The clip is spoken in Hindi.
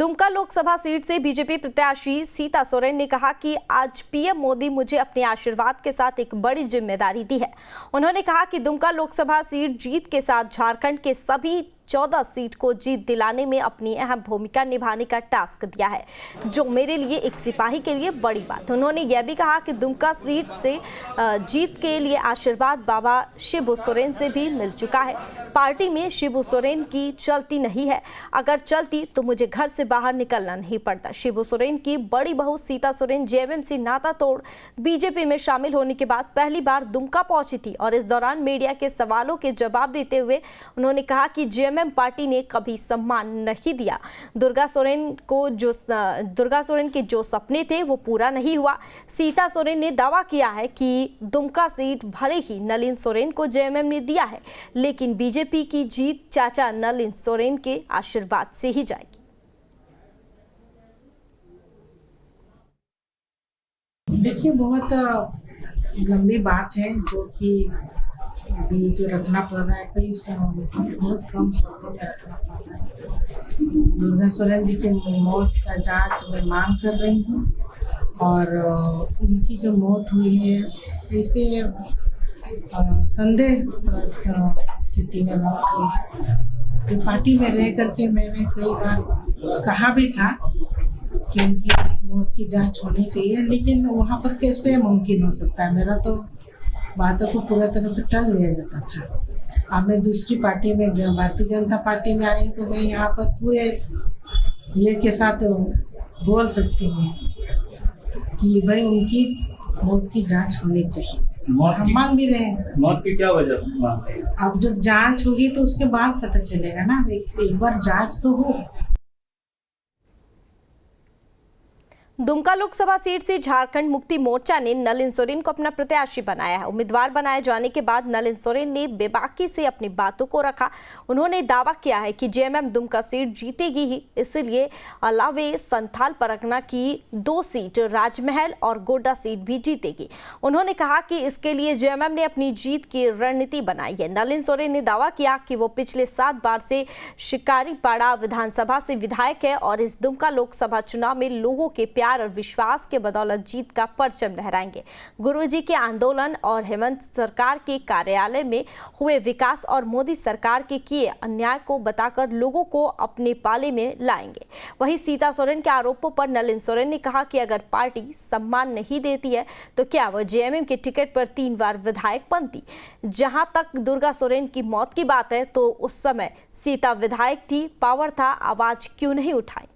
दुमका लोकसभा सीट से बीजेपी प्रत्याशी सीता सोरेन ने कहा कि आज पीएम मोदी मुझे अपने आशीर्वाद के साथ एक बड़ी जिम्मेदारी दी है। उन्होंने कहा कि दुमका लोकसभा सीट जीत के साथ झारखंड के सभी 14 सीट को जीत दिलाने में अपनी अहम भूमिका निभाने का टास्क दिया है, जो मेरे लिए एक सिपाही के लिए बड़ी बात। उन्होंने यह भी कहा कि दुमका सीट से जीत के लिए आशीर्वाद बाबा शिबू सोरेन से भी मिल चुका है। पार्टी में शिबू सोरेन की चलती नहीं है, अगर चलती तो मुझे घर से बाहर निकलना नहीं पड़ता। शिबू सोरेन की बड़ी बहू सीता सोरेन जेएमएम से नाता तोड़ बीजेपी में शामिल होने के बाद पहली बार दुमका पहुंची थी और इस दौरान मीडिया के सवालों के जवाब देते हुए उन्होंने कहा कि जेएमएम पार्टी ने कभी सम्मान नहीं दिया। दुर्गा सोरेन के जो सपने थे वो पूरा नहीं हुआ। सीता सोरेन ने दावा किया है कि दुमका सीट भले ही नलिन सोरेन को जेएमएम ने दिया है, लेकिन बीजेपी की जीत चाचा नलिन सोरेन के आशीर्वाद से ही जाएगी। देखिए, बहुत लंबी बात है जो कि अभी जो रखना पड़ रहा है, कई बहुत कम शब्दों में रखना पड़ रहा है। दुर्गा सोरेन जी की मौत का जांच मैं मांग कर रही हूँ और उनकी जो मौत हुई है ऐसे संदेह स्थिति में मौत हुई है। पार्टी में रह करके मैंने कई बार कहा भी था कि उनकी मौत की जांच होनी चाहिए, लेकिन वहाँ पर कैसे मुमकिन हो सकता है। मेरा तो बातों को पूरा तरह से टल लिया जाता था। अब मैं दूसरी पार्टी में भारतीय जनता पार्टी में आई तो मैं यहाँ पर पूरे ये के साथ बोल सकती हूँ कि भाई उनकी मौत की जांच होनी चाहिए। हम मांग भी रहे हैं। मौत की क्या वजह? अब जब जांच होगी तो उसके बाद पता चलेगा ना। एक बार जांच तो हो। दुमका लोकसभा सीट से झारखंड मुक्ति मोर्चा ने नलिन सोरेन को अपना प्रत्याशी बनाया है। उम्मीदवार बनाए जाने के बाद नलिन सोरेन ने बेबाकी से अपनी बातों को रखा। उन्होंने दावा किया है कि जेएमएम दुमका सीट जीतेगी ही, इसलिए अलावे संथाल परगना की 2 सीट राजमहल और गोड्डा सीट भी जीतेगी। उन्होंने कहा कि इसके लिए जेएमएम ने अपनी जीत की रणनीति बनाई है। नलिन सोरेन ने दावा किया कि वो पिछले 7 बार से शिकारीपाड़ा विधानसभा से विधायक है और इस दुमका लोकसभा चुनाव में लोगों के प्यार और विश्वास के बदौलत जीत का परचम लहराएंगे। गुरुजी के आंदोलन और हेमंत सरकार के कार्यालय में हुए विकास और मोदी सरकार के किए अन्याय को बताकर लोगों को अपने पाले में लाएंगे। वहीं सीता सोरेन के आरोपों पर नलिन सोरेन ने कहा कि अगर पार्टी सम्मान नहीं देती है तो क्या वह जेएमएम के टिकट पर 3 बार विधायक बनती। जहां तक दुर्गा सोरेन की मौत की बात है तो उस समय सीता विधायक थी, पावर था, आवाज क्यों नहीं उठाई।